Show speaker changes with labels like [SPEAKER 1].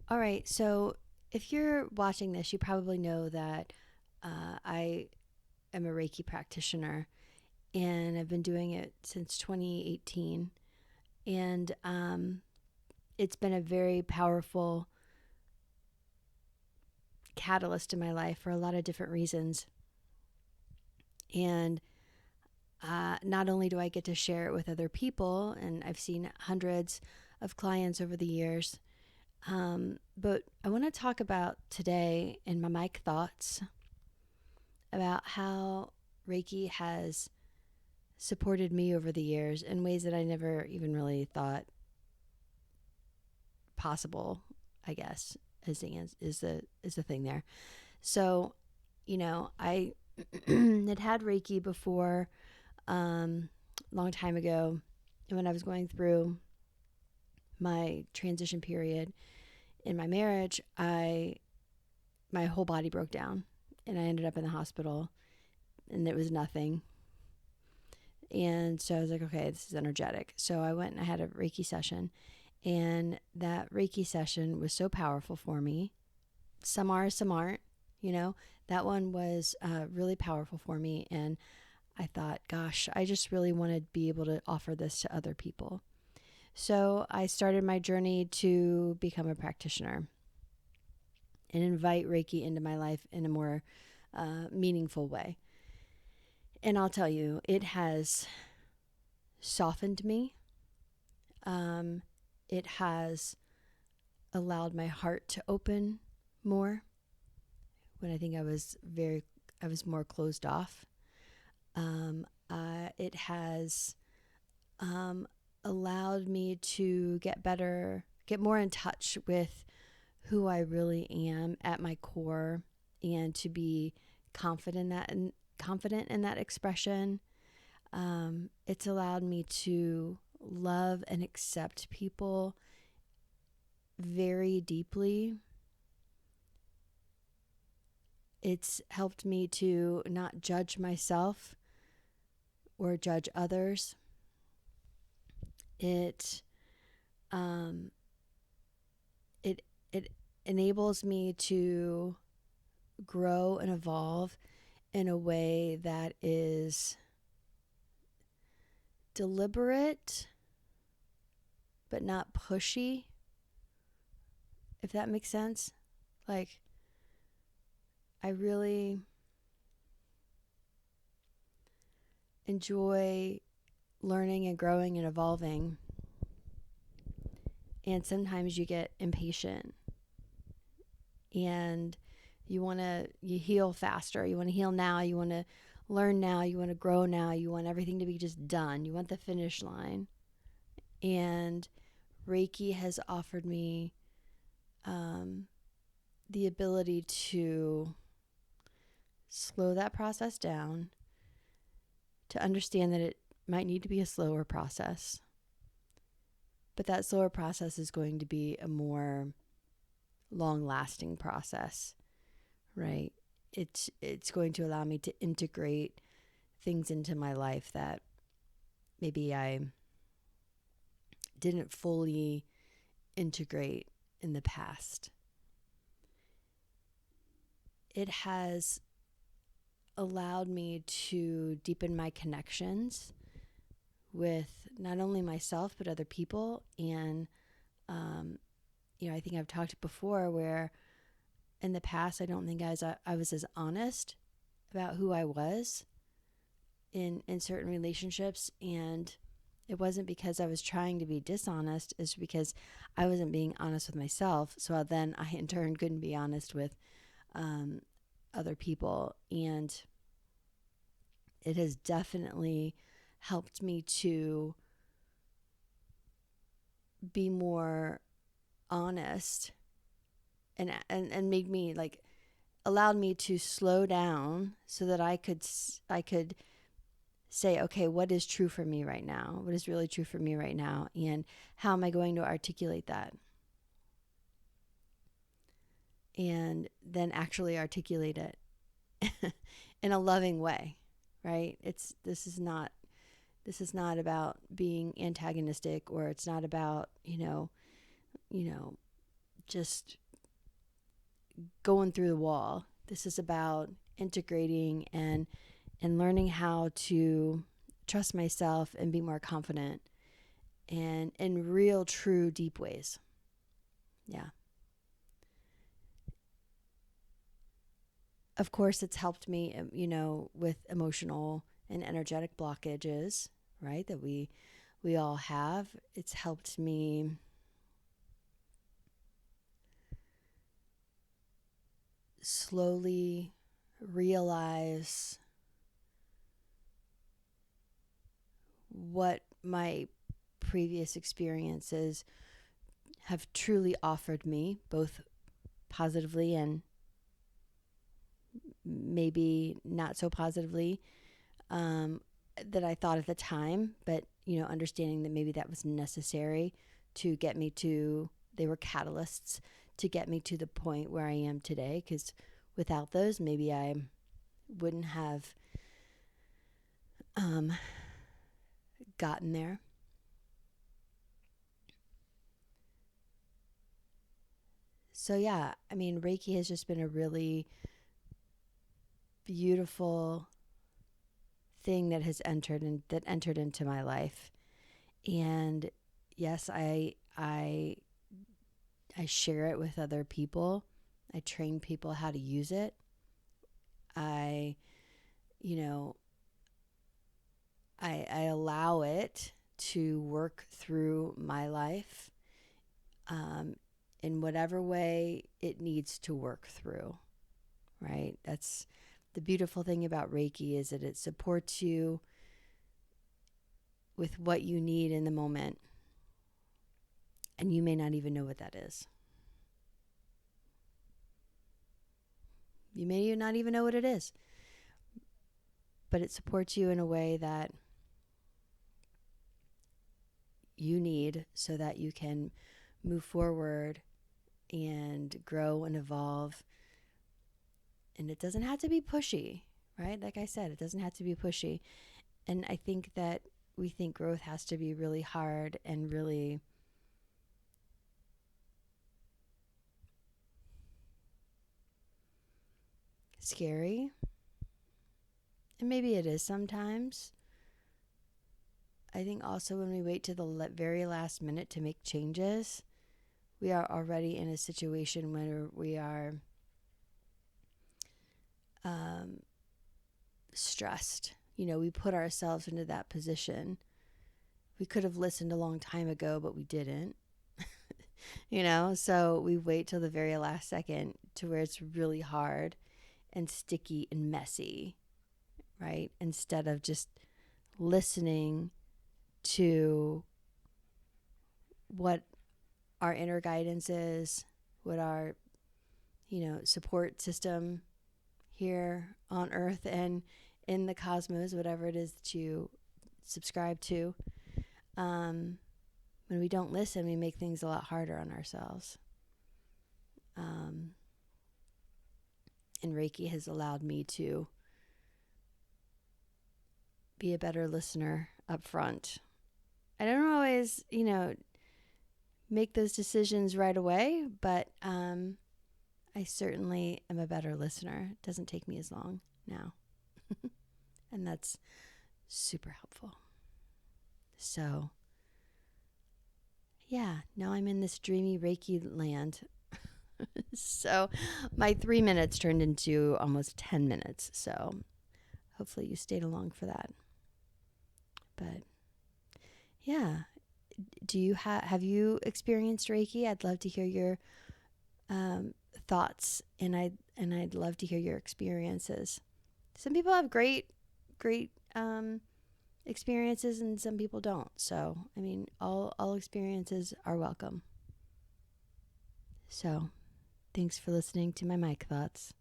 [SPEAKER 1] All right. So if you're watching this, you probably know that I am a Reiki practitioner and I've been doing it since 2018. And it's been a very powerful catalyst in my life for a lot of different reasons. And not only do I get to share it with other people, and I've seen hundreds of clients over the years, but I want to talk about today in my mic thoughts about how Reiki has supported me over the years in ways that I never even really thought possible, I guess, is the thing there. So, I had Reiki before, long time ago, and when I was going through my transition period in my marriage, I my whole body broke down, and I ended up in the hospital, and it was nothing. And so I was like, okay, this is energetic. So I went and I had a Reiki session, and that Reiki session was so powerful for me. Some are, some aren't. You know, that one was really powerful for me, and I thought, gosh, I just really want to be able to offer this to other people. So I started my journey to become a practitioner and invite Reiki into my life in a more meaningful way. And I'll tell you, it has softened me. Um, it has allowed my heart to open more when I think I was more closed off. It has um, allowed me to get more in touch with who I really am at my core, and to be confident in that expression. It's allowed me to love and accept people very deeply. It's helped me to not judge myself or judge others. It um, it it enables me to grow and evolve in a way that is deliberate but not pushy, if that makes sense. Like, I really enjoy learning and growing and evolving. And sometimes you get impatient and you heal faster. You want to heal now. You want to learn now. You want to grow now. You want everything to be just done. You want the finish line. And Reiki has offered me um, the ability to slow that process down, to understand that it might need to be a slower process, but that slower process is going to be a more long lasting process, right? It's going to allow me to integrate things into my life that maybe I didn't fully integrate in the past. It has allowed me to deepen my connections with not only myself but other people. And um, I think I've talked before where in the past I don't think I was as honest about who I was in certain relationships, and it wasn't because I was trying to be dishonest. It's because I wasn't being honest with myself. So then I in turn couldn't be honest with um, other people, and it has definitely helped me to be more honest, and made me like allowed me to slow down so that I could say, okay, what is true for me right now? What is really true for me right now? And how am I going to articulate that? And then actually articulate it in a loving way, right? This is not about being antagonistic, or it's not about, you know, just going through the wall. This is about integrating and learning how to trust myself and be more confident and in real, true, deep ways. Yeah. Of course, it's helped me, with emotional and energetic blockages, right? That we all have. It's helped me slowly realize what my previous experiences have truly offered me, both positively and maybe not so positively, that I thought at the time, but understanding that maybe that was necessary to get me to, they were catalysts to get me to the point where I am today, because without those, maybe I wouldn't have gotten there. So yeah, I mean, Reiki has just been a really beautiful thing that has entered into my life. And yes, I share it with other people. I train people how to use it. I you know I allow it to work through my life, in whatever way it needs to work through, right? That's the beautiful thing about Reiki, is that it supports you with what you need in the moment. And you may not even know what that is. You may not even know what it is. But it supports you in a way that you need so that you can move forward and grow and evolve. And it doesn't have to be pushy, right? Like I said, it doesn't have to be pushy. And I think that we think growth has to be really hard and really scary. And maybe it is sometimes. I think also when we wait to the very last minute to make changes, we are already in a situation where we are stressed. We put ourselves into that position. We could have listened a long time ago, but we didn't. So we wait till the very last second to where it's really hard and sticky and messy, right? Instead of just listening to what our inner guidance is, what our, support system here on earth and in the cosmos, whatever it is that you subscribe to. When we don't listen, we make things a lot harder on ourselves. And Reiki has allowed me to be a better listener up front. I don't always, make those decisions right away, but I certainly am a better listener. It doesn't take me as long now. And that's super helpful. So, yeah, now I'm in this dreamy Reiki land. So, my 3 minutes turned into almost 10 minutes. So, hopefully you stayed along for that. But, yeah. Do you have you experienced Reiki? I'd love to hear your thoughts, and I'd love to hear your experiences. Some people have great experiences, and some people don't. So, I mean, all experiences are welcome. So, thanks for listening to my mic thoughts.